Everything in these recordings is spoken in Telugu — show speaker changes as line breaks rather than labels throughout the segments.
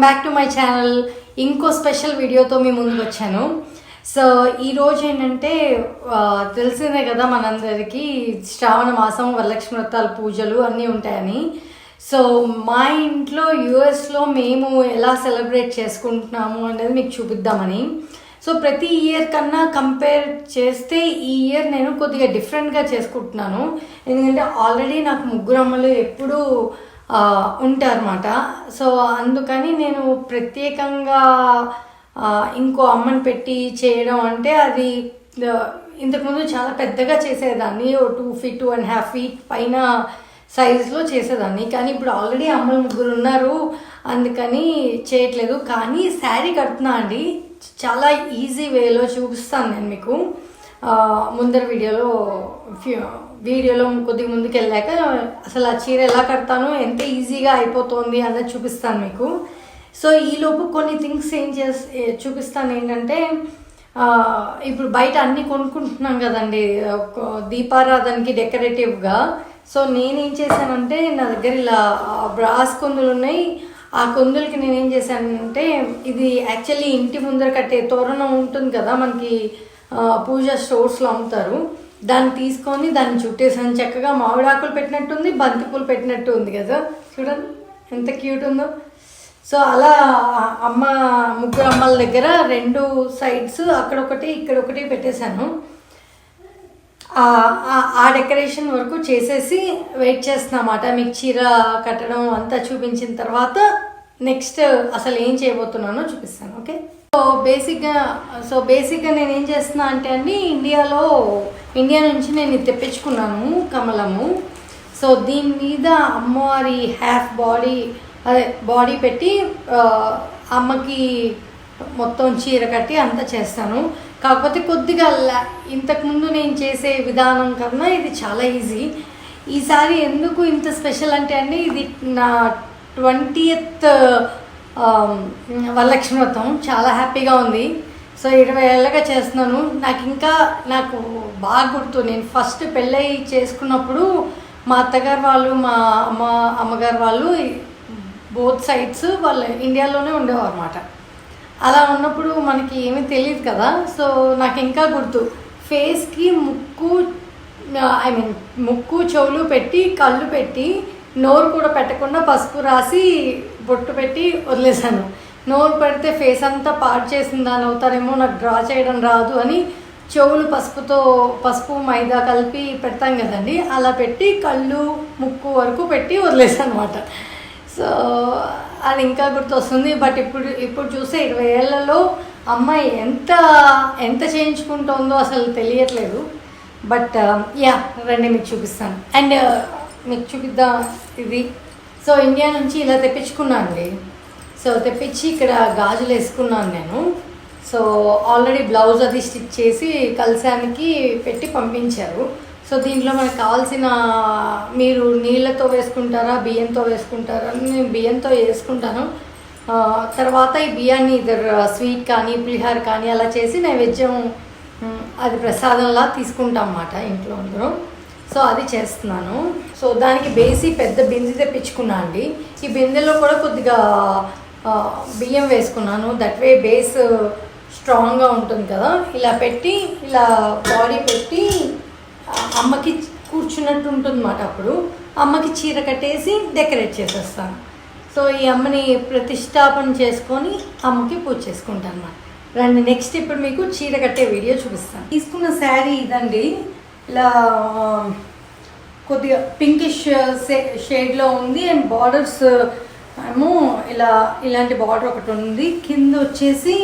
Welcome back to my channel. ఇంకో స్పెషల్ వీడియోతో మీ ముందుకు వచ్చాను. సో ఈరోజు ఏంటంటే తెలిసిందే కదా మనందరికీ శ్రావణ మాసం వరలక్ష్మి వ్రతాలు పూజలు అన్నీ ఉంటాయని. సో మా ఇంట్లో యూఎస్లో మేము ఎలా సెలబ్రేట్ చేసుకుంటున్నాము అనేది మీకు చూపిద్దామని. సో ప్రతి ఇయర్ కన్నా కంపేర్ చేస్తే ఈ ఇయర్ నేను కొద్దిగా డిఫరెంట్గా చేసుకుంటున్నాను. ఎందుకంటే ఆల్రెడీ నాకు ముగ్గురు అమ్మలు ఎప్పుడూ ఉంటారన్నమాట. సో అందుకని నేను ప్రత్యేకంగా ఇంకో అమ్మని పెట్టి చేయడం అంటే అది ఇంతకుముందు చాలా పెద్దగా చేసేదాన్ని. 2 feet 2.5 feet పైన సైజులో చేసేదాన్ని. కానీ ఇప్పుడు ఆల్రెడీ అమ్మలు ముగ్గురు ఉన్నారు, అందుకని చేయట్లేదు. కానీ శారీ కడుతున్నా అండి, చాలా ఈజీ వేలో చూపిస్తాను నేను మీకు ముందర వీడియోలో కొద్దిగా ముందుకు వెళ్ళాక అసలు ఆ చీర ఎలా కడతానో ఎంత ఈజీగా అయిపోతుంది అన్నది చూపిస్తాను మీకు. సో ఈలోపు కొన్ని థింగ్స్ చూపిస్తాను. ఏంటంటే ఇప్పుడు బయట అన్నీ కొనుక్కుంటున్నాం కదండి దీపారాధనకి డెకరేటివ్గా. సో నేనేం చేశానంటే నా దగ్గర ఇలా బ్రాస్ కొందులు ఉన్నాయి. ఆ కొందులకి నేనేం చేశానంటే ఇది యాక్చువల్లీ ఇంటి ముందర కట్టే తోరణం ఉంటుంది కదా మనకి పూజా స్టోర్స్లో అమ్ముతారు. దాన్ని తీసుకొని దాన్ని చుట్టేసాను. చక్కగా మామిడాకులు పెట్టినట్టుంది, బంతిపూలు పెట్టినట్టు ఉంది కదా, చూడండి ఎంత క్యూట్ ఉందో. సో అలా ముగ్గురు అమ్మల దగ్గర 2 sides అక్కడొకటి ఇక్కడొకటి పెట్టేశాను. ఆ డెకరేషన్ వరకు చేసేసి వెయిట్ చేస్తున్నమాట. మీకు చీర కట్టడం అంతా చూపించిన తర్వాత నెక్స్ట్ అసలు ఏం చేయబోతున్నానో చూపిస్తాను. ఓకే. సో బేసిక్గా నేను ఏం చేస్తున్నా అంటే అండి, ఇండియా నుంచి నేను ఇది తెప్పించుకున్నాను కమలము. సో దీని మీద అమ్మవారి హాఫ్ బాడీ పెట్టి అమ్మకి మొత్తం చీర కట్టి అంతా చేస్తాను. కాకపోతే కొద్దిగా ఇంతకుముందు నేను చేసే విధానం కన్నా ఇది చాలా ఈజీ. ఈసారి ఎందుకు ఇంత స్పెషల్ అంటే అండి, ఇది నా 20th వరలక్ష్మి వ్రతం. చాలా హ్యాపీగా ఉంది. సో 20 ఏళ్ళగా చేస్తున్నాను. నాకు బాగా గుర్తు, నేను ఫస్ట్ పెళ్ళై చేసుకున్నప్పుడు మా అత్తగారు వాళ్ళు మా అమ్మగారు వాళ్ళు బోత్ సైడ్స్ వాళ్ళు ఇండియాలోనే ఉండేవారు అన్నమాట. అలా ఉన్నప్పుడు మనకి ఏమీ తెలియదు కదా. సో నాకు ఇంకా గుర్తు, ఫేస్కి ముక్కు చెవులు పెట్టి కళ్ళు పెట్టి నోరు కూడా పెట్టకుండా పసుపు రాసి బొట్టు పెట్టి వదిలేసాను. నోరు పెడితే ఫేస్ అంతా పాడు చేసిన దాని అవుతారేమో, నాకు డ్రా చేయడం రాదు అని చెవులు పసుపు మైదా కలిపి పెడతాం కదండి, అలా పెట్టి కళ్ళు ముక్కు వరకు పెట్టి వదిలేసాను అనమాట. సో అది ఇంకా గుర్తొస్తుంది. బట్ ఇప్పుడు చూస్తే 20 ఏళ్లలో అమ్మాయి ఎంత చేయించుకుంటుందో అసలు తెలియట్లేదు. బట్ రండి మీకు చూపిస్తాను. అండ్ మీకు చూపిద్దాం ఇది. సో ఇండియా నుంచి ఇలా తెప్పించుకున్నాను అండి. సో తెప్పించి ఇక్కడ గాజులు వేసుకున్నాను నేను. సో ఆల్రెడీ బ్లౌజ్ అది స్టిచ్ చేసి కలశానికి పెట్టి పంపించారు. సో దీంట్లో మనకు కావాల్సిన, మీరు నీళ్ళతో వేసుకుంటారా బియ్యంతో వేసుకుంటారా? నేను బియ్యంతో వేసుకుంటాను. తర్వాత ఈ బియ్యాన్ని స్వీట్ కానీ పులిహార కానీ అలా చేసి నైవేద్యం అది ప్రసాదంలా తీసుకుంటాం అన్నమాట ఇంట్లో అందరం. సో అది చేస్తున్నాను. సో దానికి పెద్ద బిందె తెప్పించుకున్నాను అండి. ఈ బిందెలో కూడా కొద్దిగా బియ్యం వేసుకున్నాను. దట్ వే బేస్ స్ట్రాంగ్గా ఉంటుంది కదా. ఇలా పెట్టి ఇలా బాడీ పెట్టి అమ్మకి కూర్చున్నట్టు ఉంటుంది అన్నమాట. అప్పుడు అమ్మకి చీర కట్టేసి డెకరేట్ చేసేస్తాను. సో ఈ అమ్మని ప్రతిష్టాపన చేసుకొని అమ్మకి పూజ చేసుకుంటాను అన్నమాట. రండి నెక్స్ట్ ఇప్పుడు మీకు చీర కట్టే వీడియో చూపిస్తాను. తీసుకున్న శారీ ఇదండి. ఇలా కొద్దిగా పింకిష్ షేడ్లో ఉంది. అండ్ బార్డర్స్ ఏమో ఇలాంటి బార్డర్ ఒకటి ఉంది. కింద వచ్చేసి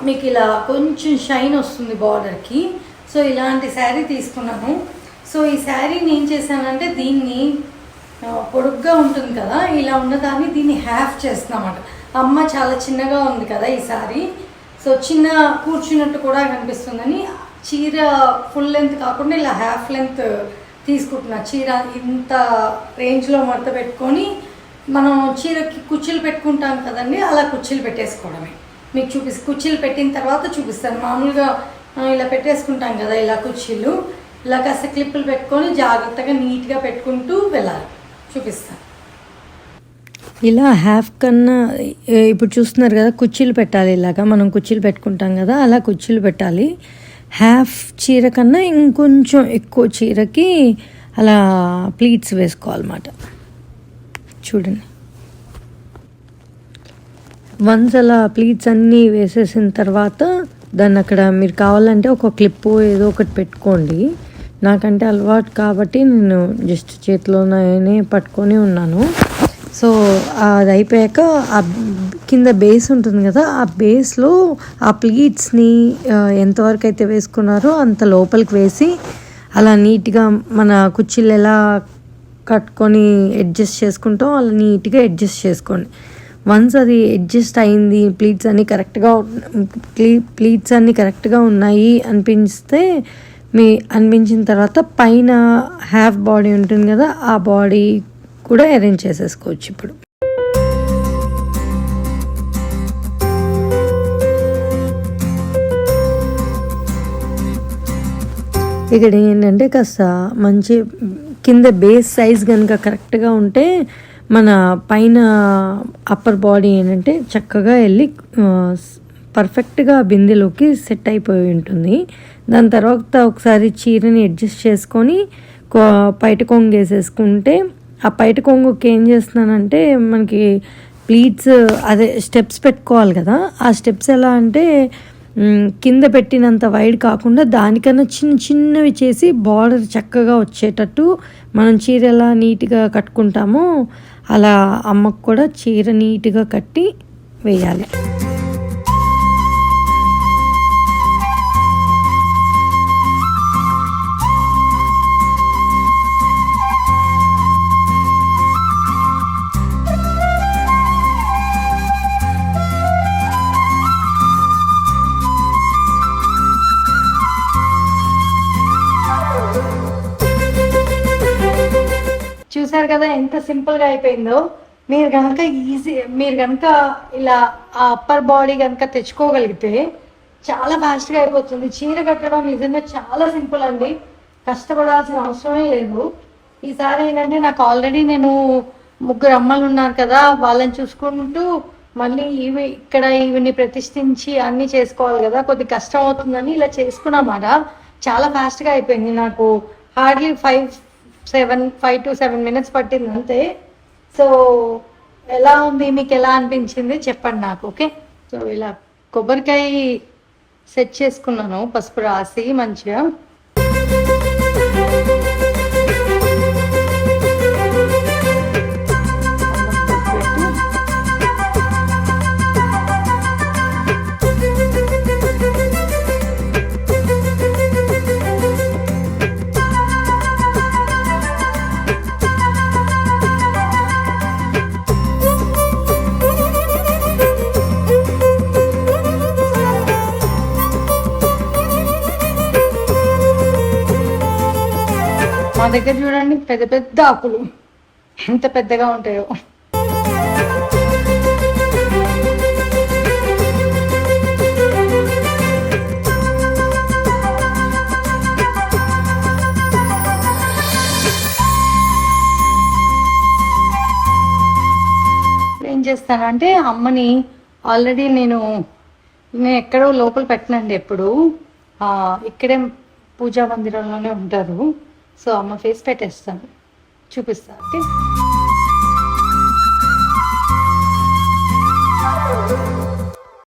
మీకు ఇలా కొంచెం షైన్ వస్తుంది బార్డర్కి. సో ఇలాంటి శారీ తీసుకున్నాను. సో ఈ శారీని ఏం చేశానంటే, దీన్ని పొడుగ్గా ఉంటుంది కదా, ఇలా ఉన్నదాన్ని దీన్ని హాఫ్ చేస్తున్నామాట. అమ్మ చాలా చిన్నగా ఉంది కదా ఈ శారీ. సో చిన్న కూర్చున్నట్టు కూడా కనిపిస్తుందని చీర ఫుల్ లెంత్ కాకుండా ఇలా హాఫ్ లెంత్ తీసుకుంటున్నా. చీర ఇంత రేంజ్లో మడత పెట్టుకొని మనం చీరకి కుర్చీలు పెట్టుకుంటాం కదండి, అలా కుర్చీలు పెట్టేసుకోవడమే. మీకు కుర్చీలు పెట్టిన తర్వాత చూపిస్తాను. మామూలుగా ఇలా పెట్టేసుకుంటాం కదా ఇలా కుర్చీలు, ఇలా కాస్త క్లిప్పులు పెట్టుకొని జాగ్రత్తగా నీట్గా పెట్టుకుంటూ వెళ్ళాలి. చూపిస్తాను. ఇలా హాఫ్ కన్నా ఇప్పుడు చూస్తున్నారు కదా, కుర్చీలు పెట్టాలి. ఇలాగా మనం కుర్చీలు పెట్టుకుంటాం కదా, అలా కుర్చీలు పెట్టాలి. హాఫ్ చీర కన్నా ఇంకొంచెం ఎక్కువ చీరకి అలా ప్లీట్స్ వేసుకోవాలన్నమాట. చూడండి, వన్స్ అలా ప్లీట్స్ అన్నీ వేసేసిన తర్వాత దాన్ని అక్కడ మీరు కావాలంటే ఒక క్లిప్పు ఏదో ఒకటి పెట్టుకోండి. నాకంటే అలవాటు కాబట్టి నేను జస్ట్ చేతిలోనే పట్టుకొని ఉన్నాను. సో అది అయిపోయాక ఆ కింద బేస్ ఉంటుంది కదా, ఆ బేస్లో ఆ ప్లీట్స్ని ఎంతవరకు అయితే వేసుకున్నారో అంత లోపలికి వేసి అలా నీట్గా మన కుర్చీలు ఎలా కట్టుకొని అడ్జస్ట్ చేసుకుంటాం అలా నీట్గా అడ్జస్ట్ చేసుకోండి. వన్స్ అది అడ్జస్ట్ అయింది, ప్లీట్స్ అన్నీ కరెక్ట్గా ఉన్నాయి అనిపించిన తర్వాత పైన హాఫ్ బాడీ ఉంటుంది కదా, ఆ బాడీ కూడా అరేంజ్ చేసేసుకోవచ్చు. ఇప్పుడు ఇక్కడ ఏంటంటే కాస్త మంచి కింద బేస్ సైజ్ కనుక కరెక్ట్గా ఉంటే మన పైన అప్పర్ బాడీ ఏంటంటే చక్కగా వెళ్ళి పర్ఫెక్ట్గా బిందెలోకి సెట్ అయిపోయి ఉంటుంది. దాని తర్వాత ఒకసారి చీరని అడ్జస్ట్ చేసుకొని పైట కొంగు వేసేసుకుంటే, ఆ పైట కొంగుకి ఏం చేస్తున్నానంటే మనకి ప్లీట్స్ అదే స్టెప్స్ పెట్టుకోవాలి కదా, ఆ స్టెప్స్ ఎలా అంటే కింద పెట్టినంత వైడ్ కాకుండా దానికన్నా చిన్నవి చేసి బార్డర్ చక్కగా వచ్చేటట్టు మనం చీర ఎలా నీట్గా కట్టుకుంటామో అలా అమ్మకు కూడా చీర నీట్గా కట్టి వేయాలి. చూసారు కదా ఎంత సింపుల్గా అయిపోయిందో. మీరు కనుక ఇలా ఆ అప్పర్ బాడీ కనుక తెచ్చుకోగలిగితే చాలా ఫాస్ట్గా అయిపోతుంది. చీర కట్టడం నిజంగా చాలా సింపుల్ అండి, కష్టపడాల్సిన అవసరమే లేదు. ఈసారి ఏంటంటే నాకు ఆల్రెడీ నేను 3 అమ్మలు ఉన్నారు కదా, వాళ్ళని చూసుకుంటూ మళ్ళీ ఈవిని ప్రతిష్ఠించి అన్నీ చేసుకోవాలి కదా, కొద్ది కష్టం అవుతుందని ఇలా చేసుకున్నమాట. చాలా ఫాస్ట్గా అయిపోయింది. నాకు హార్డ్లీ 5 to 7 minutes పట్టింది అంతే. సో ఎలా ఉంది, మీకు ఎలా అనిపించింది చెప్పండి నాకు. ఓకే, సో ఇలా కొబ్బరికాయ సెట్ చేసుకున్నాను పసుపు రాసి మంచిగా. మా దగ్గర చూడండి పెద్ద పెద్ద ఆకులు ఎంత పెద్దగా ఉంటాయో. ఏం చేస్తానంటే అమ్మని ఆల్రెడీ నేను ఎక్కడో లోపల పెట్టినండి, ఎప్పుడు ఇక్కడే పూజా మందిరంలోనే ఉంటారు. సో అమ్మ ఫేస్ పెట్టేస్తాను, చూపిస్తాను. ఓకే.